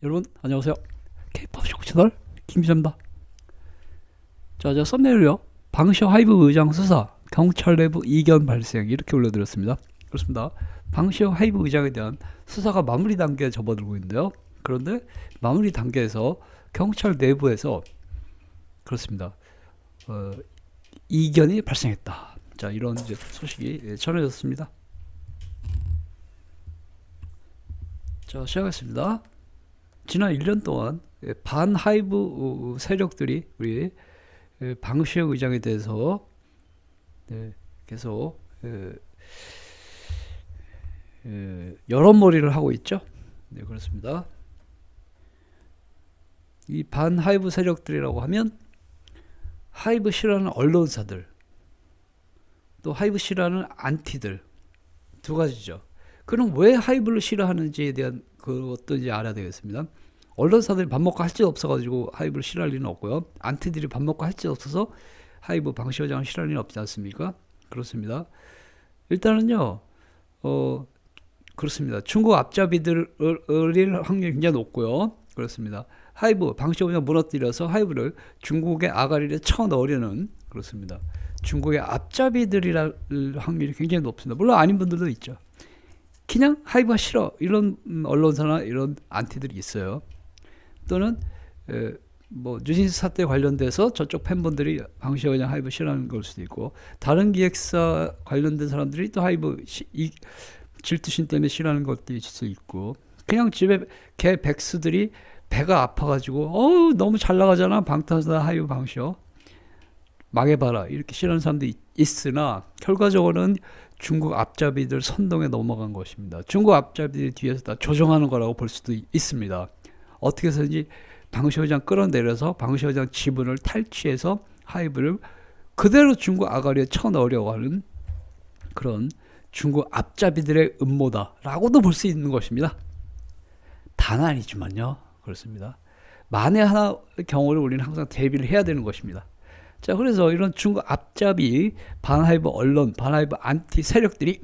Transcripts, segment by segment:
여러분 안녕하세요. K-POP 쇼 채널 김기자입니다. 자, 제가 썸네일로요. 방시혁 하이브 의장 수사 경찰 내부 이견 발생 이렇게 올려드렸습니다. 그렇습니다. 방시혁 하이브 의장에 대한 수사가 마무리 단계에 접어들고 있는데요. 그런데 마무리 단계에서 경찰 내부에서 그렇습니다. 이견이 발생했다. 자, 이런 이제 소식이 전해졌습니다. 자, 시작하겠습니다. 지난 1년 동안 반하이브 세력들이 우리 방시혁 의장에 대해서 계속 여론몰이를 하고 있죠. 네, 그렇습니다. 이 반하이브 세력들이라고 하면 하이브 싫어하는 언론사들, 또 하이브 싫어하는 안티들 두 가지죠. 그럼 왜 하이브를 싫어하는지에 대한 그것도 이제 알아야 되겠습니다. 언론사들이 밥 먹고 할 짓 없어가지고 하이브를 싫어할 리는 없고요. 안티들이 밥 먹고 할 짓 없어서 하이브 방시혁 의장을 싫어할 리는 없지 않습니까? 그렇습니다. 일단은요, 그렇습니다. 중국 앞잡이들을 확률이 굉장히 높고요. 그렇습니다. 하이브 방시혁 의장 무너뜨려서 하이브를 중국의 아가리에 쳐넣으려는 그렇습니다. 중국의 앞잡이들이랄 확률이 굉장히 높습니다. 물론 아닌 분들도 있죠. 그냥 하이브가 싫어 이런 언론사나 이런 안티들이 있어요. 또는 뭐 뉴진스 사태 관련돼서 저쪽 팬분들이 방시혁 의장 하이브 싫어하는 걸 수도 있고, 다른 기획사 관련된 사람들이 또 하이브 질투심 때문에 싫어하는 것도 있을 수 있고, 그냥 집에 개 백수들이 배가 아파가지고 너무 잘 나가잖아 방탄소년단 하이브 방시혁 망해봐라 이렇게 싫어하는 사람도 있으나, 결과적으로는 중국 앞잡이들 선동에 넘어간 것입니다. 중국 앞잡이들 뒤에서 다 조종하는 거라고 볼 수도 있습니다. 어떻게 해서든지 방시혁 의장 끌어내려서 방시혁 의장 지분을 탈취해서 하이브를 그대로 중국 아가리에 쳐넣으려고 하는 그런 중국 앞잡이들의 음모다라고도 볼 수 있는 것입니다. 단 아니지만요. 그렇습니다. 만에 하나 경우를 우리는 항상 대비를 해야 되는 것입니다. 자, 그래서 이런 중국 앞잡이 반하이브 언론, 반하이브 안티 세력들이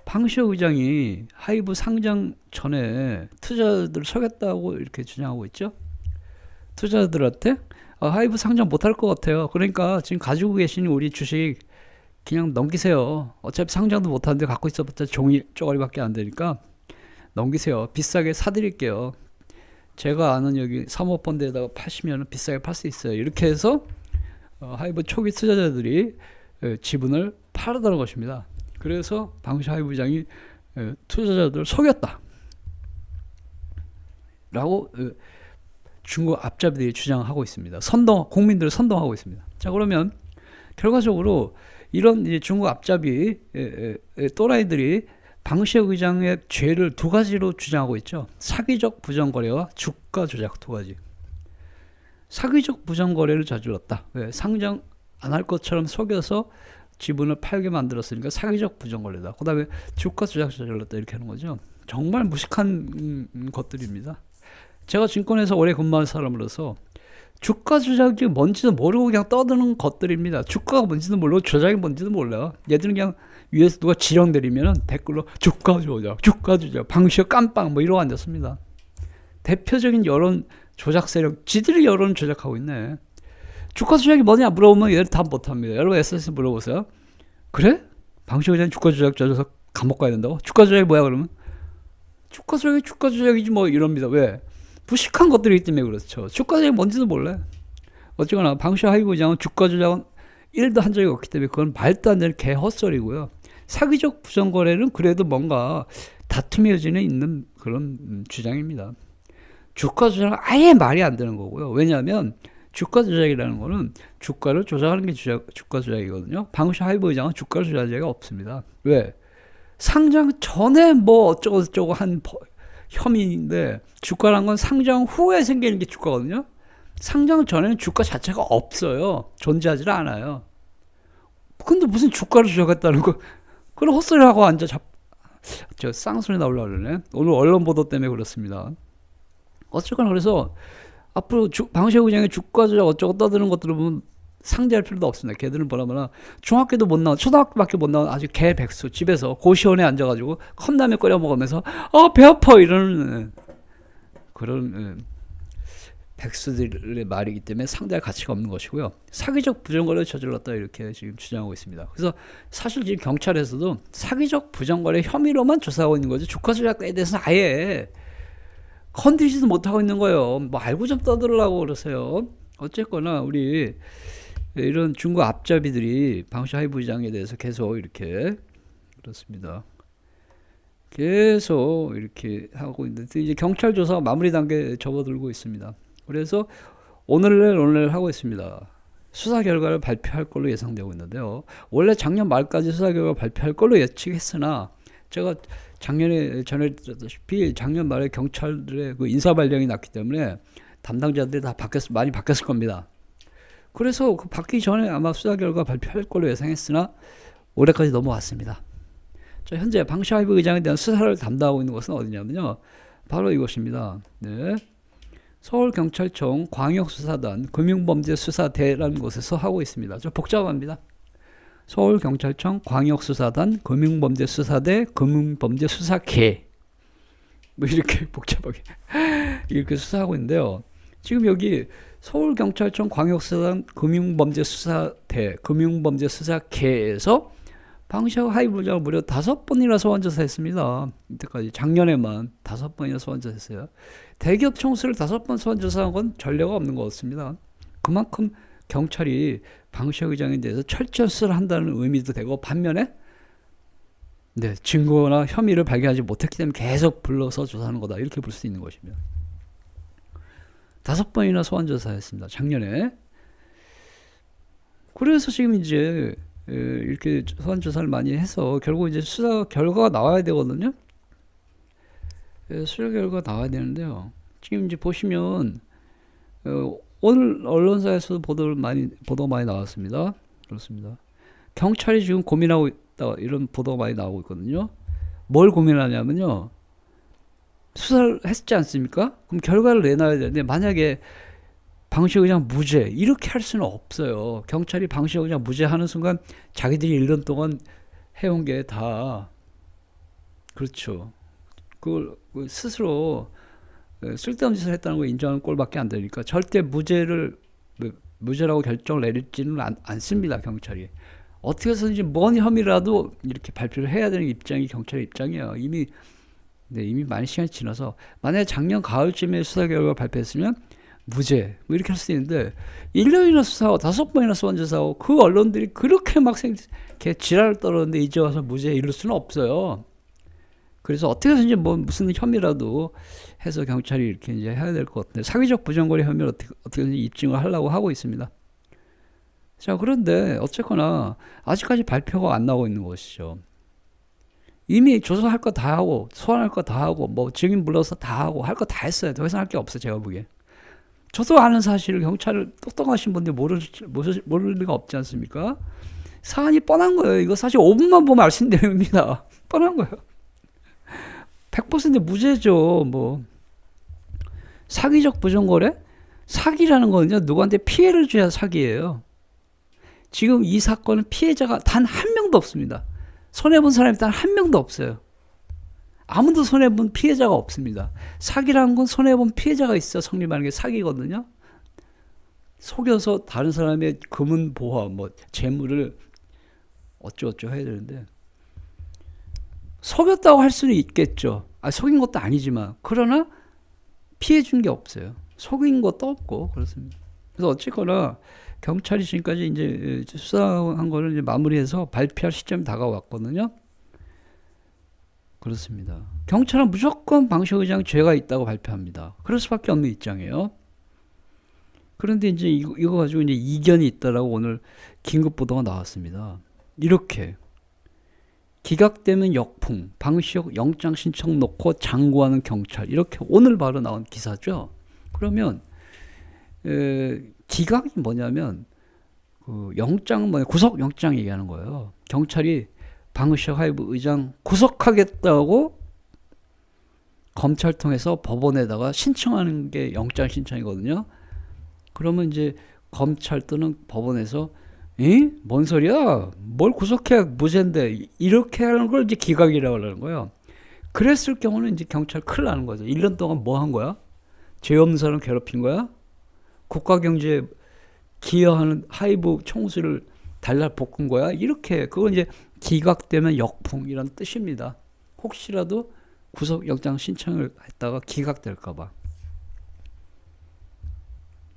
방시혁 의장이 하이브 상장 전에 투자자들을 속였다고 이렇게 주장하고 있죠. 투자자들한테 하이브 상장 못할 것 같아요. 그러니까 지금 가지고 계신 우리 주식 그냥 넘기세요. 어차피 상장도 못하는데 갖고 있어봤자 종이 쪼가리밖에 안 되니까 넘기세요. 비싸게 사드릴게요. 제가 아는 여기 사모펀드에다가 파시면 비싸게 팔 수 있어요. 이렇게 해서 하이브 초기 투자자들이 지분을 팔았다는 것입니다. 그래서 방시혁 하이브 의장이 투자자들을 속였다 라고 중국 앞잡이들이 주장하고 있습니다. 국민들을 선동하고 있습니다. 자, 그러면 결과적으로 이런 이제 중국 앞잡이 또라이들이 방시혁 의장의 죄를 두 가지로 주장하고 있죠. 사기적 부정거래와 주가 조작 두 가지. 사기적 부정거래를 저질렀다. 왜? 상장 안 할 것처럼 속여서 지분을 팔게 만들었으니까 사기적 부정거래다. 그 다음에 주가 조작 저질렀다 이렇게 하는 거죠. 정말 무식한 것들입니다. 제가 증권회사 오래 근무한 사람으로서 주가 조작이 뭔지도 모르고 그냥 떠드는 것들입니다. 주가가 뭔지도 모르고 조작이 뭔지도 몰라요. 얘들은 그냥 위에서 누가 지령 내리면 댓글로 주가 조작, 방시혁 깜빵 뭐 이러고 앉았습니다. 대표적인 여론 조작 세력, 지들이 여론을 조작하고 있네. 주가 조작이 뭐냐 물어보면 얘들 다 못합니다. 여러분 SNS 물어보세요. 그래? 방시혁 의장 주가 조작 져서 감옥 가야 된다고? 주가 조작이 뭐야 그러면? 주가 조작이지 뭐 이럽니다. 왜? 무식한 것들이기 때문에 그렇죠. 주가 조작이 뭔지도 몰라요. 어쨌거나 방시혁 하이브 의장은 주가 조작은 1도 한 적이 없기 때문에 그건 말도 안 되는 개 헛소리고요. 사기적 부정거래는 그래도 뭔가 다툼의 여지는 있는 그런 주장입니다. 주가 조작은 아예 말이 안 되는 거고요. 왜냐하면 주가 조작이라는 거는 주가를 조작하는 게 주가 조작이거든요. 방시혁 하이브 의장은 주가를 조작한 적이 없습니다. 왜? 상장 전에 뭐 어쩌고저쩌고 한 혐의인데, 주가란 건 상장 후에 생기는 게 주가거든요. 상장 전에는 주가 자체가 없어요. 존재하지 않아요. 근데 무슨 주가를 조작했다는 거, 그런 헛소리 하고 저 쌍소리 나오려고 그러네. 오늘 언론 보도 때문에 그렇습니다. 어쨌거나 그래서 앞으로 방시혁 의장의 주가 조작 어쩌고 떠드는 것들을 보면 상대할 필요도 없습니다. 걔들은 뭐라면 중학교도 못 나온, 초등학교밖에 못 나온 아주 개 백수, 집에서 고시원에 앉아가지고 컵라면 끓여 먹으면서 배 아파 이러는 그런 백수들의 말이기 때문에 상대할 가치가 없는 것이고요. 사기적 부정거래를 저질렀다 이렇게 지금 주장하고 있습니다. 그래서 사실 지금 경찰에서도 사기적 부정거래 혐의로만 조사하고 있는 거죠. 주가 조작에 대해서는 아예 건드리지도 못하고 있는 거예요. 뭐 알고 좀 떠들으려고 그러세요. 어쨌거나 우리 이런 중국 앞잡이들이 방시하이 부장에 대해서 계속 이렇게 그렇습니다. 계속 이렇게 하고 있는데 이제 경찰 조사가 마무리 단계에 접어들고 있습니다. 그래서 오늘 하고 있습니다. 수사 결과를 발표할 걸로 예상되고 있는데요. 원래 작년 말까지 수사 결과 발표할 걸로 예측했으나 제가 작년에 전해드렸다시피 작년 말에 경찰들의 그 인사 발령이 났기 때문에 담당자들이 다 많이 바뀌었을 겁니다. 그래서 그 바뀌기 전에 아마 수사 결과 발표할 걸로 예상했으나 올해까지 넘어왔습니다. 자, 현재 방시하이브 의장에 대한 수사를 담당하고 있는 것은 어디냐면요. 바로 이것입니다. 네. 서울경찰청 광역수사단 금융범죄수사대라는 곳에서 하고 있습니다. 좀 복잡합니다. 서울경찰청 광역수사단 금융범죄수사대 금융범죄수사계 뭐 이렇게 복잡하게 이렇게 수사하고 있는데요. 지금 여기 서울경찰청 광역수사단 금융범죄수사대 금융범죄수사계에서 방시하이 부장을 무려 5번이나 소환조사했습니다. 이때까지 작년에만 5번이나 소환조사했어요. 대기업 총수를 5번 소환조사한 건 전례가 없는 것 같습니다. 그만큼 경찰이 방시하이 의장에 대해서 철저히 수사를 한다는 의미도 되고 반면에 네, 증거나 혐의를 발견하지 못했기 때문에 계속 불러서 조사하는 거다 이렇게 볼 수 있는 것입니다. 5번이나 소환조사했습니다. 작년에. 그래서 지금 이제 이렇게 소환조사를 많이 해서 결국 이제 수사 결과가 나와야 되거든요. 수사 결과가 나와야 되는데요. 지금 이제 보시면 오늘 언론사에서도 보도가 많이 나왔습니다. 그렇습니다. 경찰이 지금 고민하고 있다 이런 보도가 많이 나오고 있거든요. 뭘 고민하냐면요. 수사를 했지 않습니까? 그럼 결과를 내놔야 되는데 만약에 방시하이 의장 무죄 이렇게 할 수는 없어요. 경찰이 방시하이 의장 무죄하는 순간 자기들이 1년 동안 해온 게 다 그렇죠. 그걸 스스로 쓸데없는 짓을 했다는 걸 인정하는 꼴밖에 안 되니까 절대 무죄라고 결정을 내리지는 않습니다. 경찰이 어떻게 해서든지 뭔 혐의라도 이렇게 발표를 해야 되는 입장이 경찰의 입장이에요. 이미 많이 시간이 지나서 만약에 작년 가을쯤에 수사 결과 발표했으면 무죄 뭐 이렇게 할 수 있는데 1년이나 수사하고 5번이나 소환조사하고 그 언론들이 그렇게 막 지랄을 떨었는데 이제 와서 무죄 이럴 수는 없어요. 그래서 어떻게 해서든지 무슨 혐의라도 해서 경찰이 이렇게 이제 해야 될 것 같은데 사기적 부정거래 혐의를 어떻게든지 입증을 하려고 하고 있습니다. 자, 그런데 어쨌거나 아직까지 발표가 안 나오고 있는 것이죠. 이미 조사할 거 다 하고 소환할 거 다 하고 뭐 증인 불러서 다 하고 할 거 다 했어요. 더 이상 할 게 없어요. 제가 보기에. 저도 아는 사실을 경찰을 똑똑하신 분들 모를 리가 없지 않습니까? 사안이 뻔한 거예요. 이거 사실 5분만 보면 알 수 있는 내용입니다. 뻔한 거예요. 100% 무죄죠. 뭐 사기적 부정거래? 사기라는 거는요. 누구한테 피해를 줘야 사기예요. 지금 이 사건은 피해자가 단 한 명도 없습니다. 손해본 사람이 단 한 명도 없어요. 아무도 손해본 피해자가 없습니다. 사기라는 건 손해본 피해자가 있어 성립하는 게 사기거든요. 속여서 다른 사람의 금은 보화, 뭐 재물을 어쩌고저쩌고 해야 되는데 속였다고 할 수는 있겠죠. 속인 것도 아니지만 그러나 피해 준 게 없어요. 속인 것도 없고 그렇습니다. 그래서 어쨌거나 경찰이 지금까지 이제 수사한 거를 이제 마무리해서 발표할 시점이 다가왔거든요. 그렇습니다. 경찰은 무조건 방시하이 의장 죄가 있다고 발표합니다. 그럴 수밖에 없는 입장이에요. 그런데 이제 이거 가지고 이제 이견이 있다라고 오늘 긴급 보도가 나왔습니다. 이렇게 기각되면 역풍, 방시혁 영장 신청 놓고 장고하는 경찰 이렇게 오늘 바로 나온 기사죠. 그러면 기각이 뭐냐면 그 영장은 뭐냐 구속 영장 얘기하는 거예요. 경찰이 방시하이 의장 구속하겠다고 검찰 통해서 법원에다가 신청하는 게 영장 신청이거든요. 그러면 이제 검찰 또는 법원에서 뭔 소리야? 뭘 구속해 무죄인데 이렇게 하는 걸 이제 기각이라고 하는 거예요. 그랬을 경우는 이제 경찰 큰일 나는 거죠. 1년 동안 뭐 한 거야? 죄 없는 사람 괴롭힌 거야? 국가 경제에 기여하는 하이브 총수를 달달 볶은 거야? 이렇게 그건 이제 기각되면 역풍이라는 뜻입니다. 혹시라도 구속영장 신청을 했다가 기각될까 봐.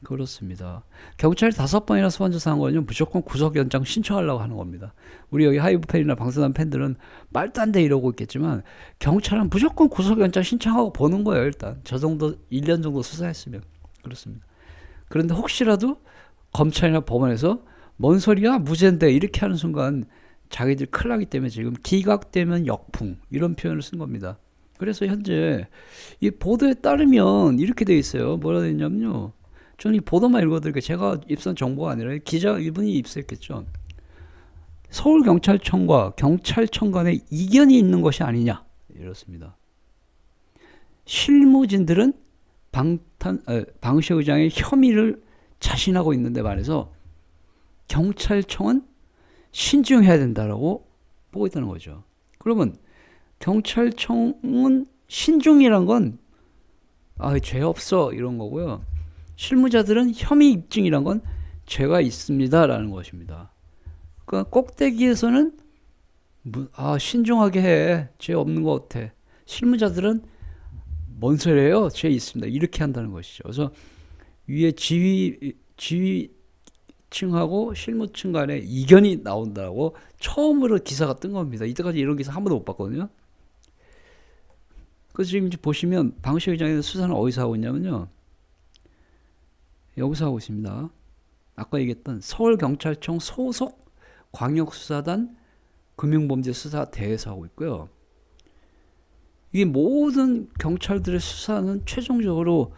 그렇습니다. 경찰이 5번이나 소환 조사한 거는 무조건 구속영장 신청하려고 하는 겁니다. 우리 여기 하이브 팬이나 방송단 팬들은 말도 안 돼 이러고 있겠지만 경찰은 무조건 구속영장 신청하고 보는 거예요. 일단 저 정도 1년 정도 수사했으면. 그렇습니다. 그런데 혹시라도 검찰이나 법원에서 뭔 소리야 무죄인데 이렇게 하는 순간 자기들 큰일 나기 때문에 지금 기각되면 역풍 이런 표현을 쓴 겁니다. 그래서 현재 이 보도에 따르면 이렇게 돼 있어요. 뭐라 돼 있냐면요. 저는 이 보도만 읽어드릴게요. 제가 입수한 정보가 아니라 기자 이분이 입수했겠죠. 서울경찰청과 경찰청 간에 이견이 있는 것이 아니냐 이렇습니다. 실무진들은 방시 의장의 혐의를 자신하고 있는데 말해서 경찰청은 신중해야 된다라고 보고 있다는 거죠. 그러면 경찰청은 신중이란 건 죄 없어 이런 거고요. 실무자들은 혐의 입증이란 건 죄가 있습니다라는 것입니다. 그러니까 꼭대기에서는 신중하게 해. 죄 없는 것 같아. 실무자들은 뭔 소리예요? 죄 있습니다. 이렇게 한다는 것이죠. 그래서 위에 지휘층하고 실무층 간에 이견이 나온다고 처음으로 기사가 뜬 겁니다. 이때까지 이런 기사 한 번도 못 봤거든요. 그래서 지금 이제 보시면 방시 의장의 수사는 어디서 하고 있냐면요. 여기서 하고 있습니다. 아까 얘기했던 서울경찰청 소속 광역수사단 금융범죄수사대에서 하고 있고요. 이 모든 경찰들의 수사는 최종적으로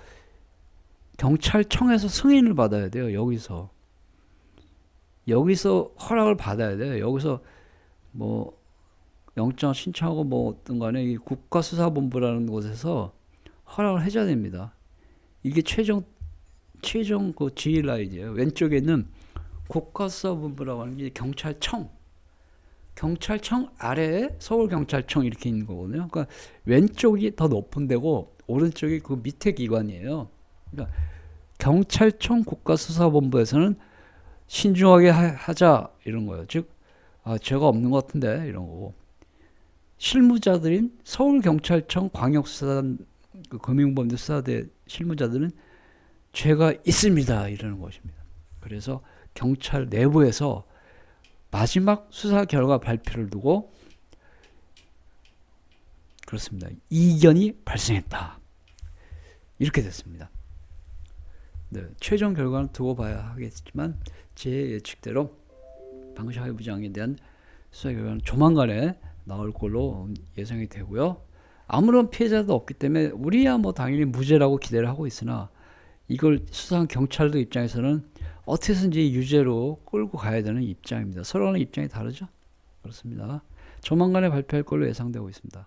경찰청에서 승인을 받아야 돼요. 여기서 허락을 받아야 돼요. 여기서 뭐 영장 신청하고 뭐 어떤 간에 이 국가수사본부라는 곳에서 허락을 해줘야 됩니다. 이게 최종 그 지휘 라인이에요. 왼쪽에 있는 국가수사본부라고 하는 게 경찰청 아래에 서울경찰청 이렇게 있는 거거든요. 그러니까 왼쪽이 더 높은 데고 오른쪽이 그 밑에 기관이에요. 그러니까 경찰청 국가수사본부에서는 신중하게 하자 이런 거예요. 즉 죄가 없는 것 같은데 이런 거고 실무자들인 서울경찰청 광역수사단 그 금융범죄수사대 실무자들은 죄가 있습니다 이러는 것입니다. 그래서 경찰 내부에서 마지막 수사 결과 발표를 두고 그렇습니다. 이견이 발생했다. 이렇게 됐습니다. 네, 최종 결과는 두고 봐야 하겠지만 제 예측대로 방시 하이브 부장에 대한 수사 결과는 조만간에 나올 걸로 예상이 되고요. 아무런 피해자도 없기 때문에 우리야 뭐 당연히 무죄라고 기대를 하고 있으나 이걸 수사한 경찰들 입장에서는 어떻게든지 유죄로 끌고 가야 되는 입장입니다. 서로는 입장이 다르죠. 그렇습니다. 조만간에 발표할 걸로 예상되고 있습니다.